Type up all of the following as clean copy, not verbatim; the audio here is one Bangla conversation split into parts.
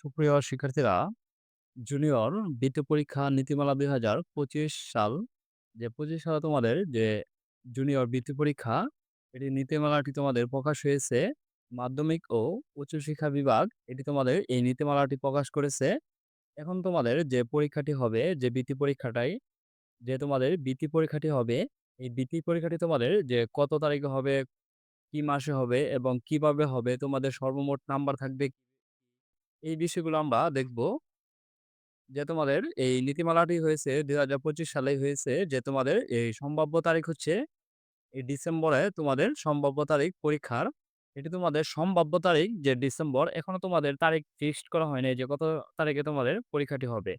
সুপ্রিয় শিক্ষার্থীরা, জুনিয়র বৃত্তি পরীক্ষা নীতিমালা ২০২৫ সাল, যে ২৫ সালে তোমাদের যে জুনিয়র বৃত্তি পরীক্ষা, এটি নীতিমালাটি তোমাদের প্রকাশ হয়েছে। মাধ্যমিক ও উচ্চশিক্ষা বিভাগ এটি তোমাদের এই নীতিমালাটি প্রকাশ করেছে। এখন তোমাদের যে পরীক্ষাটি হবে, যে বৃত্তি পরীক্ষাটাই যে তোমাদের বৃত্তি পরীক্ষাটি হবে, এই বৃত্তি পরীক্ষাটি তোমাদের যে কত তারিখে হবে, কি মাসে হবে এবং কিভাবে হবে, তোমাদের সর্বমোট নাম্বার থাকবে, এই বিষয়গুলো আমরা দেখব। যে তোমাদের এই নীতিমালাটি হয়েছে ২০২৫ সালে হয়েছে, যে তোমাদের এই সম্ভাব্য তারিখ হচ্ছে এই ডিসেম্বরে তোমাদের সম্ভাব্য তারিখ পরীক্ষার। এটি তোমাদের সম্ভাব্য তারিখ যে ডিসেম্বর, এখনো তোমাদের তারিখ ফিক্সড করা হয়নি যে কত তারিখে তোমাদের পরীক্ষাটি হবে।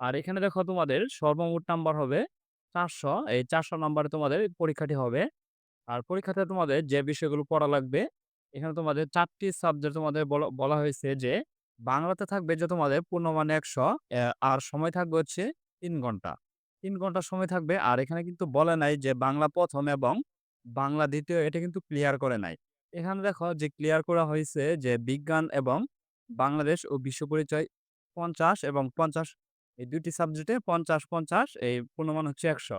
আর এখানে দেখো তোমাদের সর্বমোট নাম্বার হবে ৪০০। এই ৪০০ নাম্বারে তোমাদের পরীক্ষাটি হবে। আর পরীক্ষাতে তোমাদের যে বিষয়গুলো পড়া লাগবে, এখানে তোমাদের ৪ টি সাবজেক্ট তোমাদের বলা বলা হয়েছে যে বাংলাতে থাকবে যে তোমাদের পূর্ণমানে ১০০, আর সময় থাকবে হচ্ছে ৩ ঘন্টা। ৩ ঘন্টা সময় থাকবে। আর এখানে কিন্তু বলে নাই যে বাংলা ১ম এবং বাংলা ২য়, এটা কিন্তু ক্লিয়ার করে নাই। এখানে দেখো যে ক্লিয়ার করা হয়েছে যে বিজ্ঞান এবং বাংলাদেশ ও বিশ্ব পরিচয় ৫০ এবং ৫০, এই ২ টি সাবজেক্টে ৫০-৫০, এই পূর্ণমান হচ্ছে ১০০।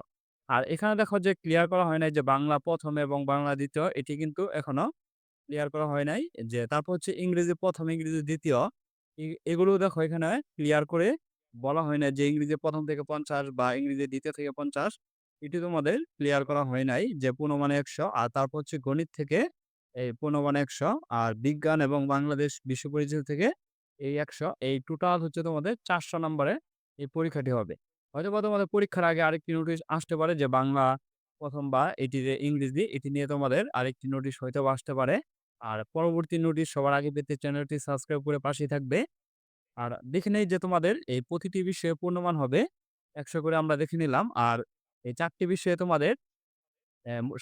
আর এখানে দেখো যে ক্লিয়ার করা হয় নাই যে বাংলা ১ম এবং বাংলা ২য়, এটি কিন্তু এখনো ক্লিয়ার করা হয় নাই। যে তারপর হচ্ছে ইংরেজি ১ম, ইংরেজি ২য়, এগুলো দেখো এখানে ক্লিয়ার করে বলা হয় নাই যে ইংরেজি ১ম থেকে ৫০ বা ইংরেজি ২য় থেকে ৫০, এটি তোমাদের ক্লিয়ার করা হয় নাই যে পূর্ণমানে ১০০। আর তারপর হচ্ছে গণিত থেকে এই পূর্ণমানে ১০০, আর বিজ্ঞান এবং বাংলাদেশ বিশ্ব পরিচয় থেকে এই ১০০, এই টোটাল হচ্ছে তোমাদের ৪০০ নম্বরে এই পরীক্ষাটি হবে। হয়তোবা তোমাদের পরীক্ষার আগে আরেকটি নোটিশ আসতে পারে যে বাংলা ১ম বা এটি যে ইংরেজি, এটি নিয়ে তোমাদের আরেকটি নোটিশ হয়তোবা আসতে পারে। আর পরবর্তী নোটিশ সবার আগে পেতে চ্যানেলটি সাবস্ক্রাইব করে পাশেই থাকবে। আর দেখে নেই যে তোমাদের এই প্রতিটি বিষয়ে পূর্ণমান হবে ১০০ করে, আমরা দেখে নিলাম। আর এই ৪ টি বিষয়ে তোমাদের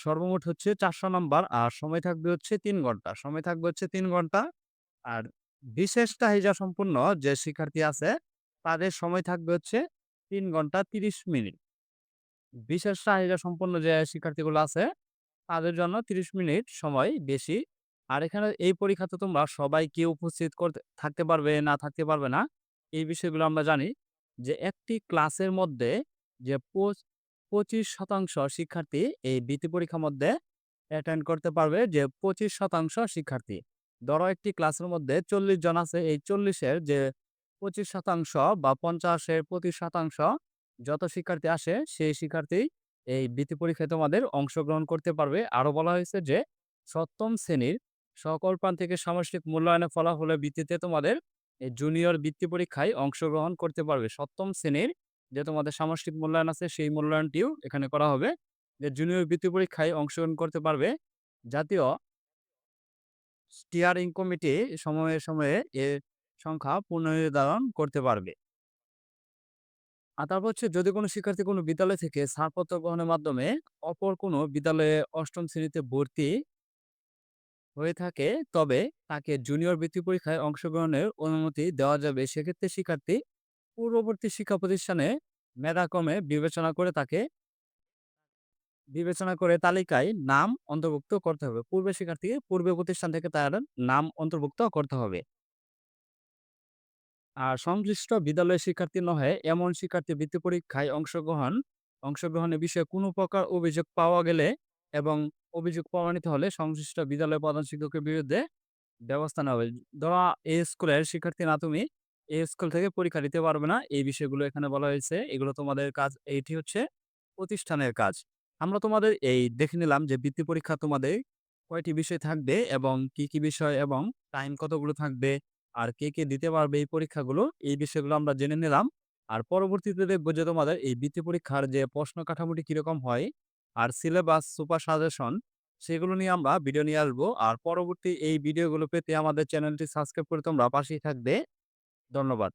সর্বমোট হচ্ছে ৪০০ নাম্বার, আর সময় থাকবে হচ্ছে ৩ ঘন্টা। সময় থাকবে হচ্ছে ৩ ঘন্টা। আর বিশেষ চাহিদা সম্পন্ন যে শিক্ষার্থী আছে, তাদের সময় থাকবে হচ্ছে ৩ ঘন্টা ৩০ মিনিট। বিশেষ চাহিদা সম্পন্ন যে শিক্ষার্থীগুলো আছে, তাদের জন্য ৩০ মিনিট সময় বেশি। আর এখানে এই পরীক্ষাতে তোমরা সবাই কি উপস্থিত করতে থাকতে পারবে, না থাকতে পারবে না, এই বিষয়গুলো আমরা জানি। যে একটি ক্লাসের মধ্যে যে ২৫% শিক্ষার্থী এই বৃত্তি পরীক্ষার মধ্যে অ্যাটেন্ড করতে পারবে, যে ২৫% শিক্ষার্থী। ধরো একটি ক্লাসের মধ্যে ৪০ জন আছে, এই ৪০ এর যে ২৫% বা ৫০ এর ২৫% যত শিক্ষার্থী আসে, সেই শিক্ষার্থী এই বৃত্তি পরীক্ষায় তোমাদের অংশগ্রহণ করতে পারবে। আরো বলা হয়েছে যে সপ্তম শ্রেণীর সকল প্রান্তিকে সামষ্টিক মূল্যায়নের ফলাফলের ভিত্তিতে তোমাদের এই জুনিয়র বৃত্তি পরীক্ষায় অংশগ্রহণ করতে পারবে। সপ্তম শ্রেণীর যে তোমাদের সামষ্টিক মূল্যায়ন আছে, সেই মূল্যায়নটিও এখানে করা হবে। যে জুনিয়র বৃত্তি পরীক্ষায় অংশগ্রহণ করতে পারবে জাতীয় স্টিয়ারিং কমিটি সময়ে সময়ে এর সংখ্যা পুনর্নির্ধারণ করতে পারবে। আর তারপর হচ্ছে যদি কোনো শিক্ষার্থী কোনো বিদ্যালয় থেকে ছাড়পত্র গ্রহণের মাধ্যমে অপর কোনো বিদ্যালয়ে ৮ম শ্রেণীতে ভর্তি হয়ে থাকে, তবে তাকে জুনিয়র বৃত্তি পরীক্ষায় অংশগ্রহণের অনুমতি দেওয়া যাবে। সেক্ষেত্রে শিক্ষার্থী পূর্ববর্তী শিক্ষা প্রতিষ্ঠানে মেধাক্রমে বিবেচনা করে তালিকায় নাম অন্তর্ভুক্ত করতে হবে। পূর্বে শিক্ষার্থীকে পূর্বে প্রতিষ্ঠান থেকে তার নাম অন্তর্ভুক্ত করতে হবে। আর সংশ্লিষ্ট বিদ্যালয়ের শিক্ষার্থী নহে এমন শিক্ষার্থী বৃত্তি পরীক্ষায় অংশগ্রহণের বিষয়ে কোনো প্রকার অভিযোগ পাওয়া গেলে এবং অভিযোগ প্রমাণিত হলে সংশ্লিষ্ট বিদ্যালয়ের প্রধান শিক্ষকের বিরুদ্ধে ব্যবস্থা নেওয়া হবে। ধরো এই স্কুলের শিক্ষার্থী না তুমি, এই স্কুল থেকে পরীক্ষা দিতে পারবে না। এই বিষয়গুলো এখানে বলা হয়েছে। এগুলো তোমাদের কাজ, এইটি হচ্ছে প্রতিষ্ঠানের কাজ। আমরা তোমাদের এই দেখে নিলাম যে বৃত্তি পরীক্ষা তোমাদের কয়টি বিষয় থাকবে এবং কি, কি বিষয় এবং টাইম কতগুলো থাকবে, আর কে দিতে পারবে এই পরীক্ষাগুলো, এই বিষয়গুলো আমরা জেনে নিলাম। আর পরবর্তীতে দেখবো যে তোমাদের এই বৃত্তি পরীক্ষার যে প্রশ্ন কাঠামোটি কিরকম হয় আর সিলেবাস, সুপার সাজেশন, সেগুলো নিয়ে আমরা ভিডিও নিয়ে আসবো। আর পরবর্তী এই ভিডিওগুলো পেতে আমাদের চ্যানেলটি সাবস্ক্রাইব করে তোমরা পাশেই থাকবে। ধন্যবাদ।